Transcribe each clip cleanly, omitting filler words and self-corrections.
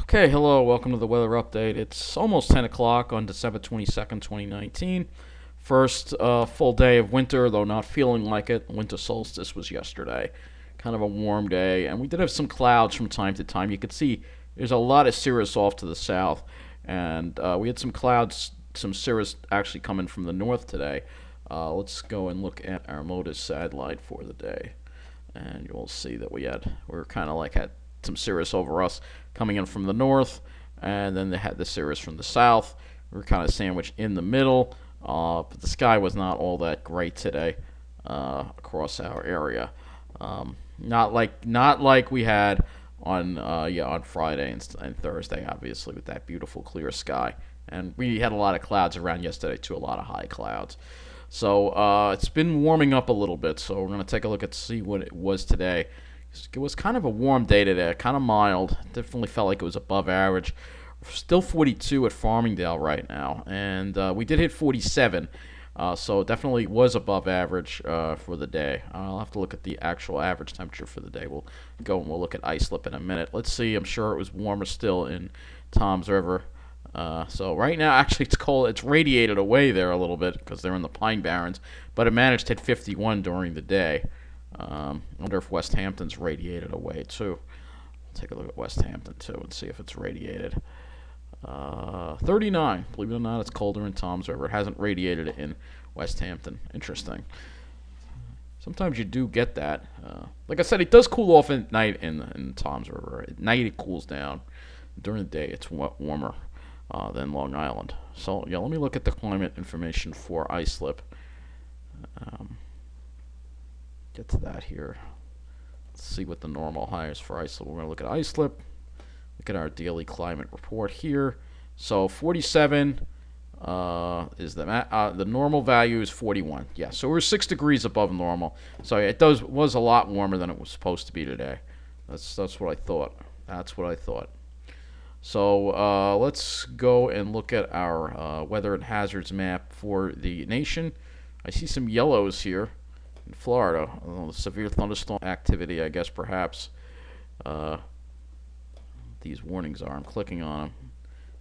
Okay, hello, welcome to the weather update. It's almost 10 o'clock on December 22nd, 2019. First full day of winter, though not feeling like it. Winter solstice was yesterday. Kind of a warm day, and we did have some clouds from time to time. You could see there's a lot of cirrus off to the south, and we had some clouds, some cirrus actually coming from the north today. Let's go and look at our MODIS satellite for the day, and you'll see that we're kind of like had some cirrus over us coming in from the north, and then they had the cirrus from the south. We were kind of sandwiched in the middle, but the sky was not all that great today across our area. Not like we had on Friday and Thursday, obviously, with that beautiful clear sky. And we had a lot of clouds around yesterday too, a lot of high clouds. So it's been warming up a little bit. So we're going to take a look at see what it was today. It was kind of a warm day today, kind of mild. Definitely felt like it was above average. Still 42 at Farmingdale right now, and we did hit 47, so it definitely was above average for the day. I'll have to look at the actual average temperature for the day. We'll go and we'll look at Islip in a minute. Let's see. I'm sure it was warmer still in Toms River. So right now, actually, it's cold. It's radiated away there a little bit because they're in the Pine Barrens, but it managed to hit 51 during the day. I wonder if West Hampton's radiated away too. Take a look at West Hampton too and see if it's radiated. 39. Believe it or not, it's colder in Toms River. It hasn't radiated in West Hampton. Interesting. Sometimes you do get that. Like I said, it does cool off at night in Toms River. At night it cools down. During the day it's warmer than Long Island. So yeah, let me look at the climate information for Islip. Get to that here. Let's see what the normal high is for Islip. We're going to look at Islip. Look at our daily climate report here. So 47 is the normal value is 41. Yeah, so we're 6 degrees above normal. So it was a lot warmer than it was supposed to be today. That's what I thought. That's what I thought. So let's go and look at our weather and hazards map for the nation. I see some yellows here. In Florida, severe thunderstorm activity, I guess perhaps these warnings are. I'm clicking on them.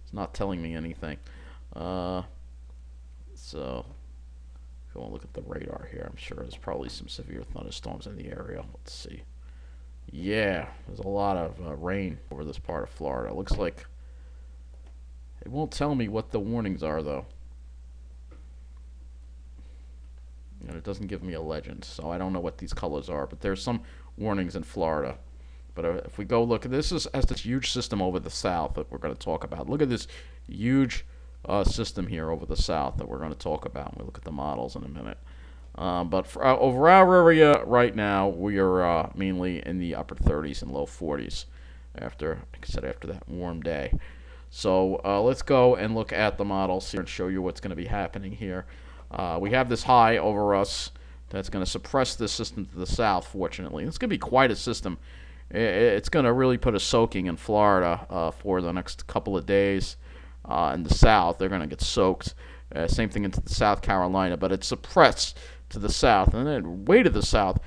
It's not telling me anything. So go and look at the radar here. I'm sure there's probably some severe thunderstorms in the area. Let's see. Yeah, there's a lot of rain over this part of Florida. It looks like it won't tell me what the warnings are though. And it doesn't give me a legend, so I don't know what these colors are, but there's some warnings in Florida. But if we go look, this has this huge system over the south that we're going to talk about. Look at this huge system here over the south that we're going to talk about. We'll look at the models in a minute. But for, over our area right now, we are mainly in the upper 30s and low 40s after that warm day. So let's go and look at the models here and show you what's going to be happening here. We have this high over us that's going to suppress this system to the south, fortunately. It's going to be quite a system. It's going to really put a soaking in Florida for the next couple of days. In the south, they're going to get soaked. Same thing into South Carolina, but it's suppressed to the south. And then way to the south,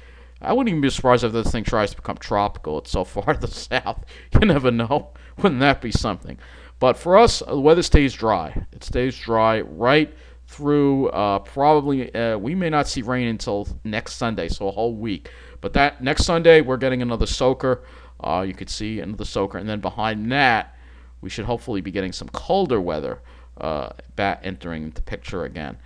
I wouldn't even be surprised if this thing tries to become tropical. It's so far to the south. You never know. Wouldn't that be something? But for us, the weather stays dry. It stays dry right through probably we may not see rain until next Sunday, so a whole week. But that next Sunday we're getting another soaker. You could see another soaker, and then behind that we should hopefully be getting some colder weather entering the picture again.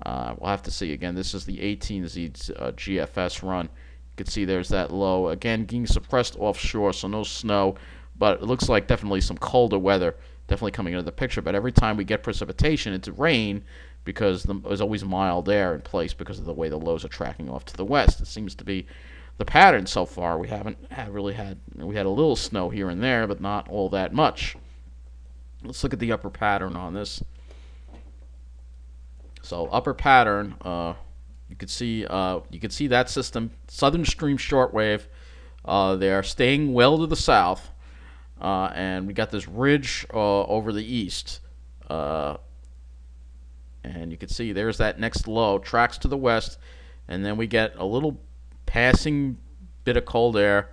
We'll have to see again. This is the 18Z GFS run. You can see there's that low again getting suppressed offshore, so no snow, but it looks like definitely some colder weather definitely coming into the picture. But every time we get precipitation, it's rain, because there's always mild air in place because of the way the lows are tracking off to the west. It seems to be the pattern so far. We haven't we had a little snow here and there, but not all that much. Let's look at the upper pattern on this. So upper pattern, you can see that system, southern stream shortwave. They are staying well to the south, and we got this ridge over the east. And you can see there's that next low, tracks to the west, and then we get a little passing bit of cold air,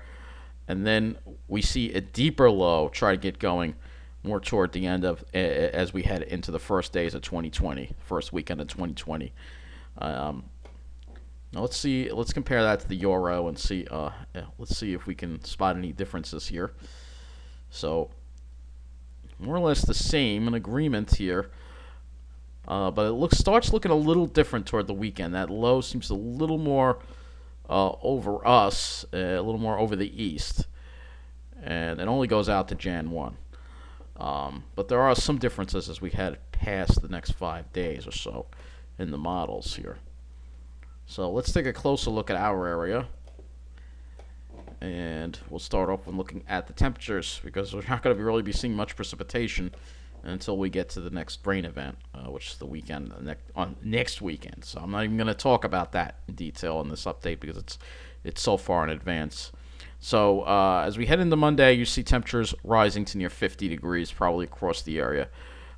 and then we see a deeper low try to get going more toward the end of as we head into the first days of 2020, first weekend of 2020. Um, Now let's see. Let's compare that to the euro and see. Yeah, let's see if we can spot any differences here. So more or less the same, an agreement here. But it starts looking a little different toward the weekend. That low seems a little more over us, a little more over the east, and it only goes out to Jan 1. But there are some differences as we head past the next 5 days or so in the models here. So let's take a closer look at our area. And we'll start off with looking at the temperatures because we're not going to really be seeing much precipitation until we get to the next rain event, which is the weekend on next weekend. So I'm not even going to talk about that in detail in this update because it's so far in advance. So as we head into Monday, you see temperatures rising to near 50 degrees probably across the area.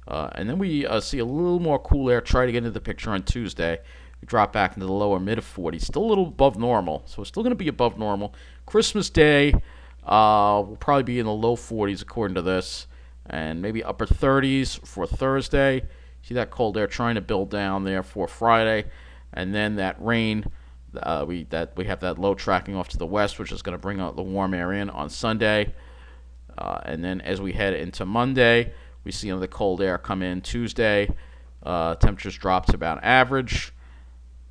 And then we see a little more cool air try to get into the picture on Tuesday. We drop back into the lower mid 40s, still a little above normal. So it's still going to be above normal. Christmas Day will probably be in the low 40s according to this, and maybe upper 30s for Thursday. See that cold air trying to build down there for Friday, and then that rain. We have that low tracking off to the west, which is going to bring out the warm air in on Sunday. And then as we head into Monday, we see the cold air come in Tuesday. Temperatures drop to about average.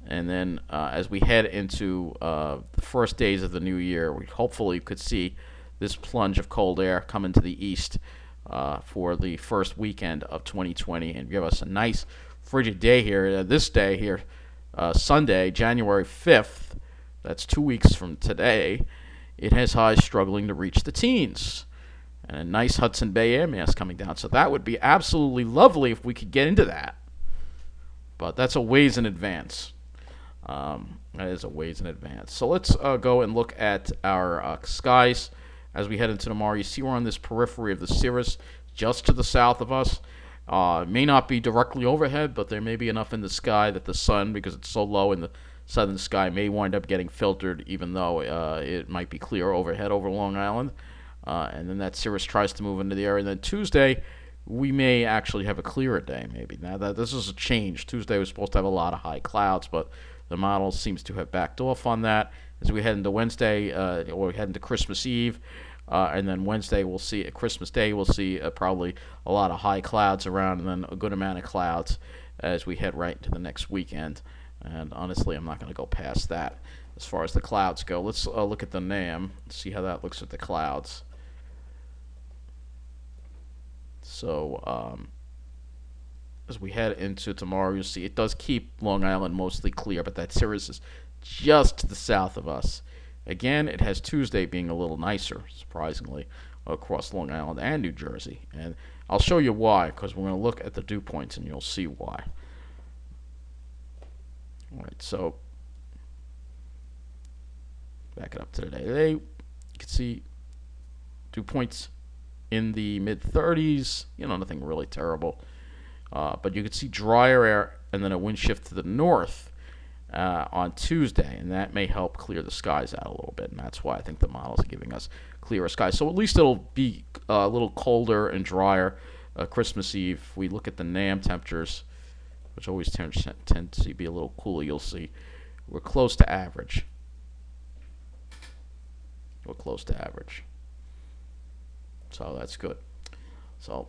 And then as we head into the first days of the new year, we hopefully could see this plunge of cold air come into the east for the first weekend of 2020 and give us a nice frigid day here. This day here, Sunday, January 5th, that's 2 weeks from today, it has highs struggling to reach the teens. And a nice Hudson Bay air mass coming down. So that would be absolutely lovely if we could get into that. But that's a ways in advance. That is a ways in advance. So let's go and look at our skies as we head into tomorrow. You see we're on this periphery of the cirrus just to the south of us. It may not be directly overhead, but there may be enough in the sky that the sun, because it's so low in the southern sky, may wind up getting filtered, even though it might be clear overhead over Long Island. And then that cirrus tries to move into the area. And then Tuesday, we may actually have a clearer day, maybe. Now, this is a change. Tuesday was supposed to have a lot of high clouds, but the model seems to have backed off on that. As we head into Wednesday, or we head into Christmas Eve, and then Wednesday we'll see, Christmas Day we'll see probably a lot of high clouds around, and then a good amount of clouds as we head right into the next weekend. And honestly, I'm not going to go past that as far as the clouds go. Let's look at the NAM, see how that looks with the clouds. So as we head into tomorrow, you'll see it does keep Long Island mostly clear, but that cirrus is just to the south of us. Again, it has Tuesday being a little nicer, surprisingly, across Long Island and New Jersey. And I'll show you why, because we're going to look at the dew points and you'll see why. All right, so back it up to today. Today, you can see dew points in the mid-30s. Nothing really terrible. But you can see drier air and then a wind shift to the north on Tuesday, and that may help clear the skies out a little bit, and that's why I think the models are giving us clearer skies. So at least it'll be a little colder and drier Christmas Eve. If we look at the NAM temperatures, which always tend to be a little cooler, you'll see we're close to average. We're close to average. So that's good. So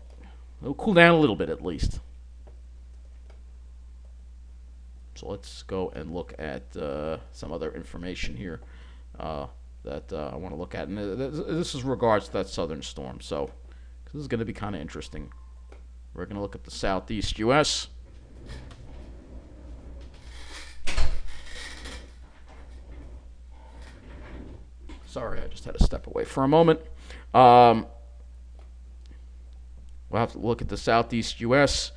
it'll cool down a little bit at least. So let's go and look at some other information here that I want to look at. And this is regards to that southern storm. So this is going to be kind of interesting. We're going to look at the southeast U.S. Sorry, I just had to step away for a moment. We'll have to look at the southeast U.S.,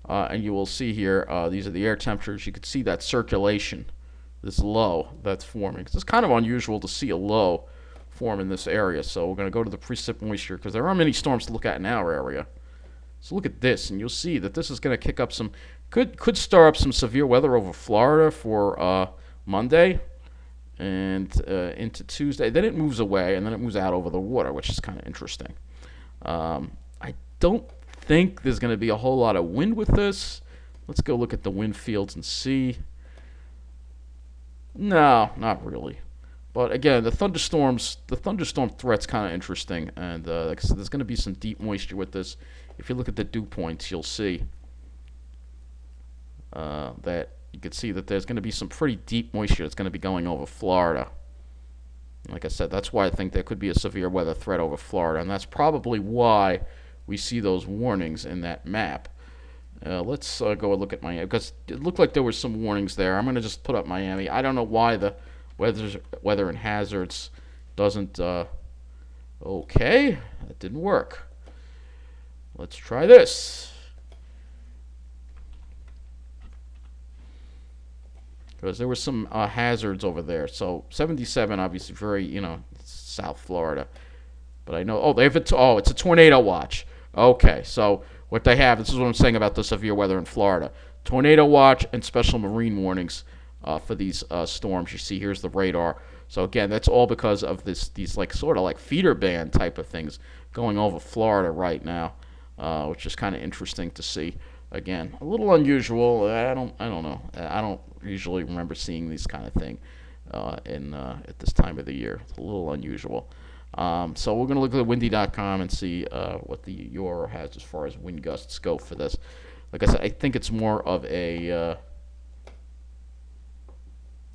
and you will see here, these are the air temperatures. You can see that circulation, this low that's forming. It's kind of unusual to see a low form in this area. So we're going to go to the precip moisture because there are many storms to look at in our area. So look at this, and you'll see that this is going to kick up some, could stir up some severe weather over Florida for Monday and into Tuesday. Then it moves away, and then it moves out over the water, which is kind of interesting. I don't think there's going to be a whole lot of wind with this. Let's go look at the wind fields and see. No, not really. But again, the thunderstorm threat's kind of interesting, and like I said, there's going to be some deep moisture with this. If you look at the dew points, you'll see that you can see that there's going to be some pretty deep moisture that's going to be going over Florida. Like I said, that's why I think there could be a severe weather threat over Florida, and that's probably why we see those warnings in that map. Let's go and look at Miami, because it looked like there were some warnings there. I'm going to just put up Miami. I don't know why the weather and hazards doesn't... okay, that didn't work. Let's try this. Because there were some hazards over there. So 77, obviously, very, South Florida. But I know, they have it's a tornado watch. Okay, so what they have, this is what I'm saying about the severe weather in Florida. Tornado watch and special marine warnings for these storms. You see, here's the radar. So again, that's all because of these like sort of like feeder band type of things going over Florida right now, which is kind of interesting to see. Again, a little unusual. I don't know. I don't usually remember seeing these kind of thing at this time of the year. It's a little unusual. So we're going to look at windy.com and see what the Euro has as far as wind gusts go for this. Like I said, I think it's more of a...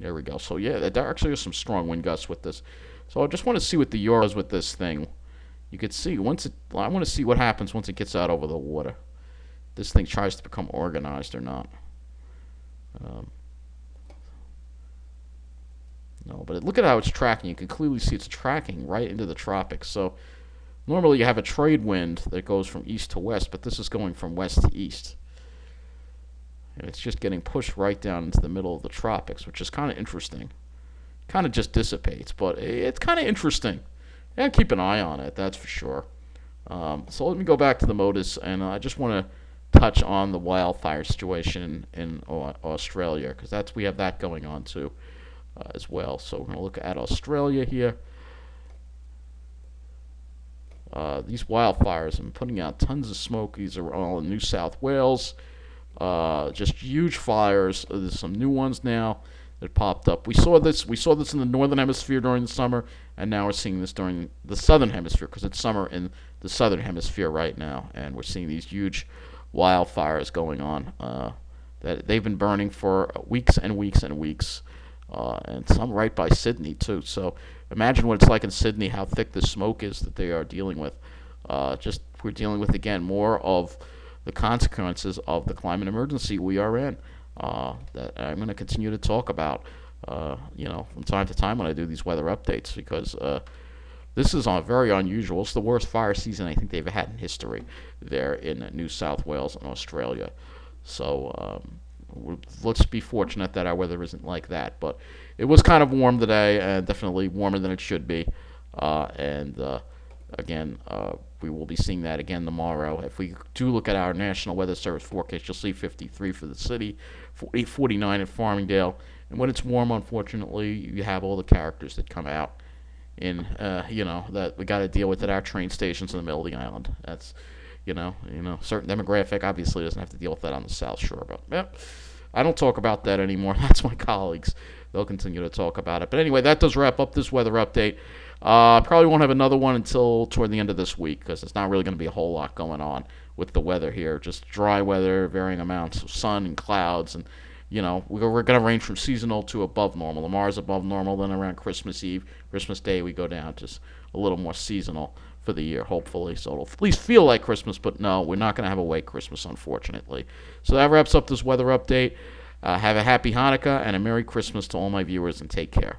there we go. So yeah, there actually are some strong wind gusts with this. So I just want to see what the Euro is with this thing. You could see I want to see what happens once it gets out over the water. This thing tries to become organized or not. No, but look at how it's tracking. You can clearly see it's tracking right into the tropics. So normally you have a trade wind that goes from east to west, but this is going from west to east. And it's just getting pushed right down into the middle of the tropics, which is kind of interesting. Kind of just dissipates, but it's kind of interesting. Yeah, keep an eye on it, that's for sure. So let me go back to the MODIS, and I just want to touch on the wildfire situation in Australia, because we have that going on too as well. So we're going to look at Australia here. These wildfires and putting out tons of smoke. These are all in New South Wales. Just huge fires. There's some new ones now that popped up. We saw this in the northern hemisphere during the summer, and now we're seeing this during the southern hemisphere, because it's summer in the southern hemisphere right now, and we're seeing these huge wildfires going on that they've been burning for weeks and weeks and weeks, and some right by Sydney too. So imagine what it's like in Sydney, how thick the smoke is that they are dealing with. We're dealing with, again, more of the consequences of the climate emergency we are in, that I'm going to continue to talk about from time to time when I do these weather updates, because this is very unusual. It's the worst fire season I think they've had in history there in New South Wales and Australia. So let's be fortunate that our weather isn't like that. But it was kind of warm today, and definitely warmer than it should be. Again, we will be seeing that again tomorrow. If we do look at our National Weather Service forecast, you'll see 53 for the city, 49 at Farmingdale. And when it's warm, unfortunately, you have all the characters that come out in that we got to deal with at our train stations in the middle of the island. That's certain demographic obviously doesn't have to deal with that on the South Shore, but I don't talk about that anymore. That's my colleagues. They'll continue to talk about it. But anyway, that does wrap up this weather update. Probably won't have another one until toward the end of this week, because it's not really going to be a whole lot going on with the weather here. Just dry weather, varying amounts of sun and clouds, and we're going to range from seasonal to above normal. Tomorrow's above normal, then around Christmas Eve, Christmas Day, we go down to a little more seasonal for the year, hopefully. So it'll at least feel like Christmas, but no, we're not going to have a white Christmas, unfortunately. So that wraps up this weather update. Have a happy Hanukkah and a Merry Christmas to all my viewers, and take care.